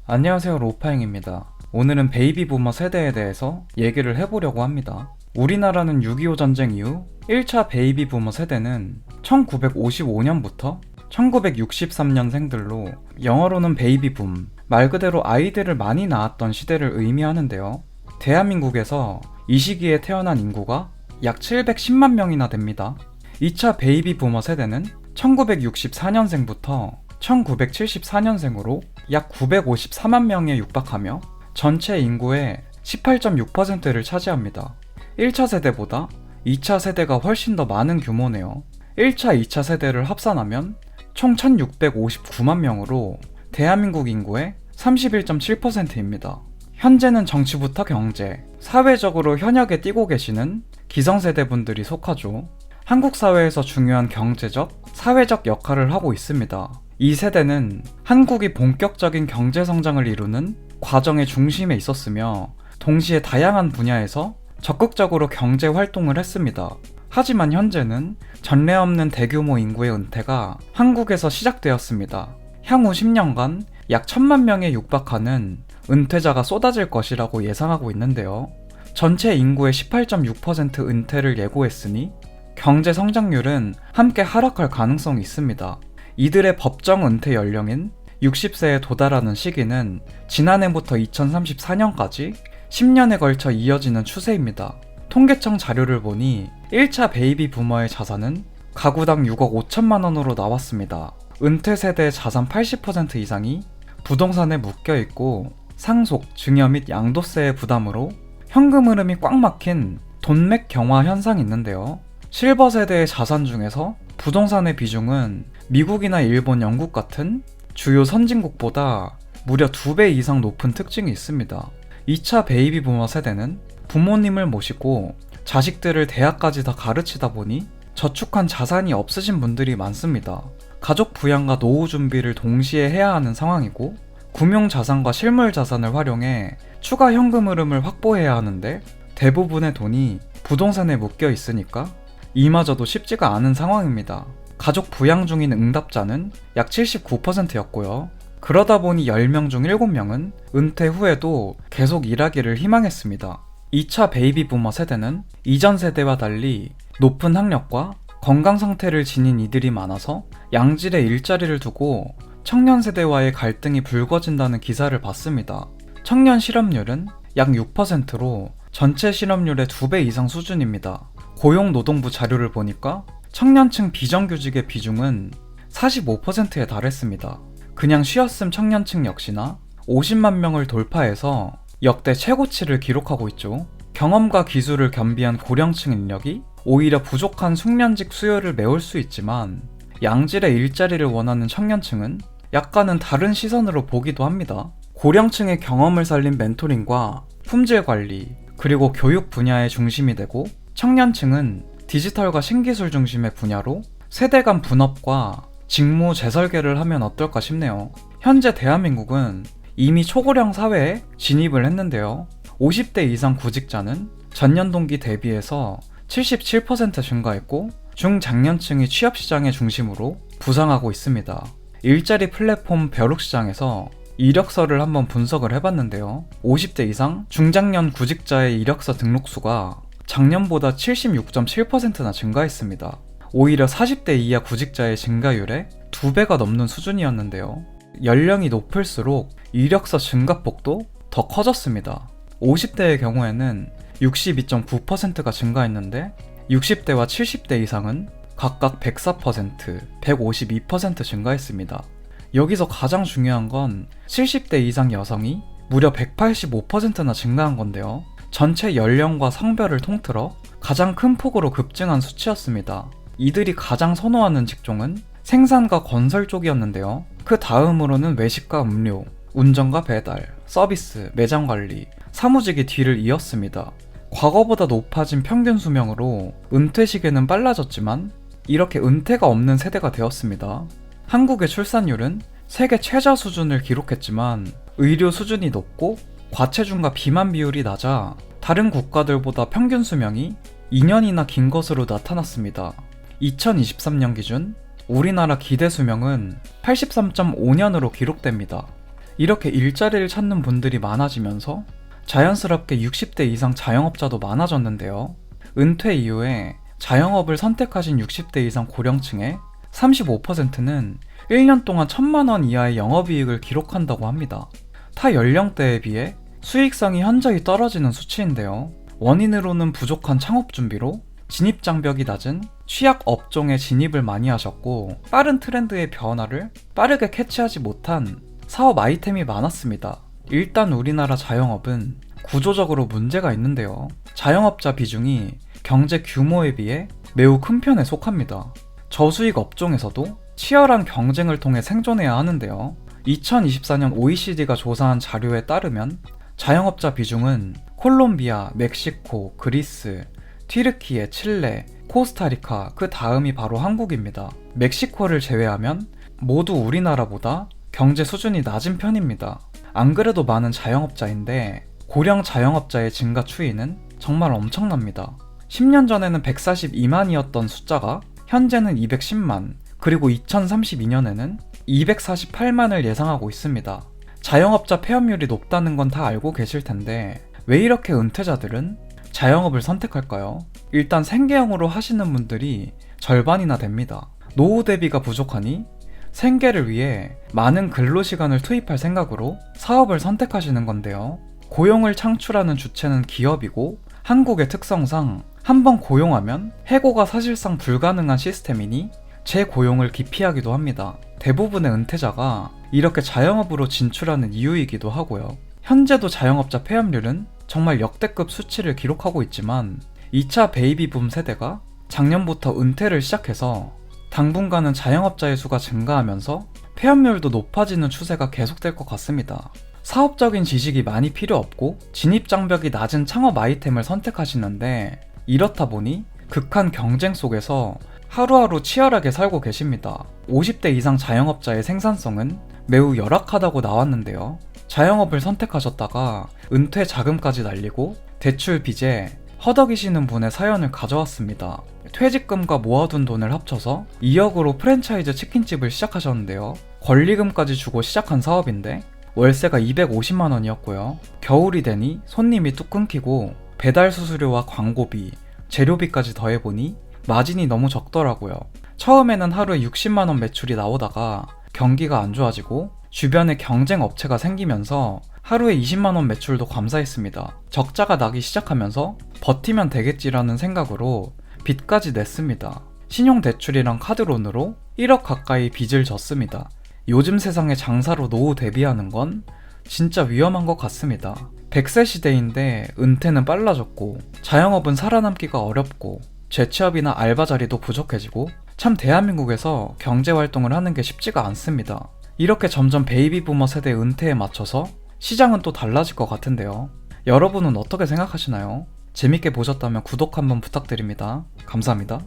안녕하세요, 로파잉입니다. 오늘은 베이비 부머 세대에 대해서 얘기를 해보려고 합니다. 우리나라는 6.25 전쟁 이후 1차 베이비 부머 세대는 1955년부터 1963년생들로 영어로는 베이비 붐, 말 그대로 아이들을 많이 낳았던 시대를 의미하는데요. 대한민국에서 이 시기에 태어난 인구가 약 710만 명이나 됩니다. 2차 베이비 부머 세대는 1964년생부터 1974년생으로 약 954만 명에 육박하며 전체 인구의 18.6%를 차지합니다. 1차 세대보다 2차 세대가 훨씬 더 많은 규모네요. 1차, 2차 세대를 합산하면 총 1659만 명으로 대한민국 인구의 31.7%입니다. 현재는 정치부터 경제, 사회적으로 현역에 뛰고 계시는 기성세대분들이 속하죠. 한국 사회에서 중요한 경제적, 사회적 역할을 하고 있습니다. 이 세대는 한국이 본격적인 경제 성장을 이루는 과정의 중심에 있었으며 동시에 다양한 분야에서 적극적으로 경제 활동을 했습니다. 하지만 현재는 전례 없는 대규모 인구의 은퇴가 한국에서 시작되었습니다. 향후 10년간 약 1000만 명에 육박하는 은퇴자가 쏟아질 것이라고 예상하고 있는데요. 전체 인구의 18.6% 은퇴를 예고했으니 경제 성장률은 함께 하락할 가능성이 있습니다. 이들의 법정 은퇴 연령인 60세에 도달하는 시기는 지난해부터 2034년까지 10년에 걸쳐 이어지는 추세입니다. 통계청 자료를 보니 1차 베이비 부머의 자산은 가구당 6억 5천만 원으로 나왔습니다. 은퇴 세대의 자산 80% 이상이 부동산에 묶여있고 상속, 증여 및 양도세의 부담으로 현금 흐름이 꽉 막힌 돈맥 경화 현상이 있는데요. 실버 세대의 자산 중에서 부동산의 비중은 미국이나 일본, 영국 같은 주요 선진국보다 무려 2배 이상 높은 특징이 있습니다. 2차 베이비 부머 세대는 부모님을 모시고 자식들을 대학까지 다 가르치다 보니 저축한 자산이 없으신 분들이 많습니다. 가족 부양과 노후 준비를 동시에 해야 하는 상황이고 금융자산과 실물자산을 활용해 추가 현금 흐름을 확보해야 하는데 대부분의 돈이 부동산에 묶여 있으니까 이마저도 쉽지가 않은 상황입니다. 가족 부양 중인 응답자는 약 79%였고요. 그러다 보니 10명 중 7명은 은퇴 후에도 계속 일하기를 희망했습니다. 2차 베이비 부머 세대는 이전 세대와 달리 높은 학력과 건강 상태를 지닌 이들이 많아서 양질의 일자리를 두고 청년 세대와의 갈등이 불거진다는 기사를 봤습니다. 청년 실업률은 약 6%로 전체 실업률의 2배 이상 수준입니다. 고용노동부 자료를 보니까 청년층 비정규직의 비중은 45%에 달했습니다. 그냥 쉬었음 청년층 역시나 50만 명을 돌파해서 역대 최고치를 기록하고 있죠. 경험과 기술을 겸비한 고령층 인력이 오히려 부족한 숙련직 수요를 메울 수 있지만 양질의 일자리를 원하는 청년층은 약간은 다른 시선으로 보기도 합니다. 고령층의 경험을 살린 멘토링과 품질 관리, 그리고 교육 분야의 중심이 되고 청년층은 디지털과 신기술 중심의 분야로 세대 간 분업과 직무 재설계를 하면 어떨까 싶네요. 현재 대한민국은 이미 초고령 사회에 진입을 했는데요. 50대 이상 구직자는 전년 동기 대비해서 77% 증가했고 중장년층이 취업시장의 중심으로 부상하고 있습니다. 일자리 플랫폼 벼룩시장에서 이력서를 한번 분석을 해봤는데요. 50대 이상 중장년 구직자의 이력서 등록수가 작년보다 76.7%나 증가했습니다. 오히려 40대 이하 구직자의 증가율의 2배가 넘는 수준이었는데요. 연령이 높을수록 이력서 증가폭도 더 커졌습니다. 50대의 경우에는 62.9%가 증가했는데 60대와 70대 이상은 각각 104%, 152% 증가했습니다. 여기서 가장 중요한 건 70대 이상 여성이 무려 185%나 증가한 건데요. 전체 연령과 성별을 통틀어 가장 큰 폭으로 급증한 수치였습니다. 이들이 가장 선호하는 직종은 생산과 건설 쪽이었는데요. 그 다음으로는 외식과 음료, 운전과 배달, 서비스, 매장 관리, 사무직이 뒤를 이었습니다. 과거보다 높아진 평균 수명으로 은퇴 시기는 빨라졌지만 이렇게 은퇴가 없는 세대가 되었습니다. 한국의 출산율은 세계 최저 수준을 기록했지만 의료 수준이 높고 과체중과 비만 비율이 낮아 다른 국가들보다 평균 수명이 2년이나 긴 것으로 나타났습니다. 2023년 기준 우리나라 기대 수명은 83.5년으로 기록됩니다. 이렇게 일자리를 찾는 분들이 많아지면서 자연스럽게 60대 이상 자영업자도 많아졌는데요. 은퇴 이후에 자영업을 선택하신 60대 이상 고령층의 35%는 1년 동안 1,000만 원 이하의 영업이익을 기록한다고 합니다. 타 연령대에 비해 수익성이 현저히 떨어지는 수치인데요. 원인으로는 부족한 창업 준비로 진입장벽이 낮은 취약 업종에 진입을 많이 하셨고, 빠른 트렌드의 변화를 빠르게 캐치하지 못한 사업 아이템이 많았습니다. 일단 우리나라 자영업은 구조적으로 문제가 있는데요. 자영업자 비중이 경제 규모에 비해 매우 큰 편에 속합니다. 저수익 업종에서도 치열한 경쟁을 통해 생존해야 하는데요. 2024년 OECD가 조사한 자료에 따르면 자영업자 비중은 콜롬비아, 멕시코, 그리스, 튀르키예, 칠레, 코스타리카, 그 다음이 바로 한국입니다. 멕시코를 제외하면 모두 우리나라보다 경제 수준이 낮은 편입니다. 안 그래도 많은 자영업자인데 고령 자영업자의 증가 추이는 정말 엄청납니다. 10년 전에는 142만이었던 숫자가 현재는 210만, 그리고 2032년에는 248만을 예상하고 있습니다. 자영업자 폐업률이 높다는 건 다 알고 계실 텐데 왜 이렇게 은퇴자들은 자영업을 선택할까요? 일단 생계형으로 하시는 분들이 절반이나 됩니다. 노후 대비가 부족하니 생계를 위해 많은 근로시간을 투입할 생각으로 사업을 선택하시는 건데요. 고용을 창출하는 주체는 기업이고, 한국의 특성상 한번 고용하면 해고가 사실상 불가능한 시스템이니 재고용을 기피하기도 합니다. 대부분의 은퇴자가 이렇게 자영업으로 진출하는 이유이기도 하고요. 현재도 자영업자 폐업률은 정말 역대급 수치를 기록하고 있지만 2차 베이비붐 세대가 작년부터 은퇴를 시작해서 당분간은 자영업자의 수가 증가하면서 폐업률도 높아지는 추세가 계속될 것 같습니다. 사업적인 지식이 많이 필요 없고 진입장벽이 낮은 창업 아이템을 선택하시는데, 이렇다 보니 극한 경쟁 속에서 하루하루 치열하게 살고 계십니다. 50대 이상 자영업자의 생산성은 매우 열악하다고 나왔는데요. 자영업을 선택하셨다가 은퇴 자금까지 날리고 대출 빚에 허덕이시는 분의 사연을 가져왔습니다. 퇴직금과 모아둔 돈을 합쳐서 2억으로 프랜차이즈 치킨집을 시작하셨는데요. 권리금까지 주고 시작한 사업인데 월세가 250만원이었고요. 겨울이 되니 손님이 뚝 끊기고 배달 수수료와 광고비, 재료비까지 더해보니 마진이 너무 적더라고요. 처음에는 하루에 60만원 매출이 나오다가 경기가 안 좋아지고 주변에 경쟁 업체가 생기면서 하루에 20만원 매출도 감사했습니다. 적자가 나기 시작하면서 버티면 되겠지라는 생각으로 빚까지 냈습니다. 신용대출이랑 카드론으로 1억 가까이 빚을 졌습니다. 요즘 세상에 장사로 노후 대비하는 건 진짜 위험한 것 같습니다. 100세 시대인데 은퇴는 빨라졌고 자영업은 살아남기가 어렵고 재취업이나 알바 자리도 부족해지고 참 대한민국에서 경제활동을 하는 게 쉽지가 않습니다. 이렇게 점점 베이비부머 세대 은퇴에 맞춰서 시장은 또 달라질 것 같은데요. 여러분은 어떻게 생각하시나요? 재밌게 보셨다면 구독 한번 부탁드립니다. 감사합니다.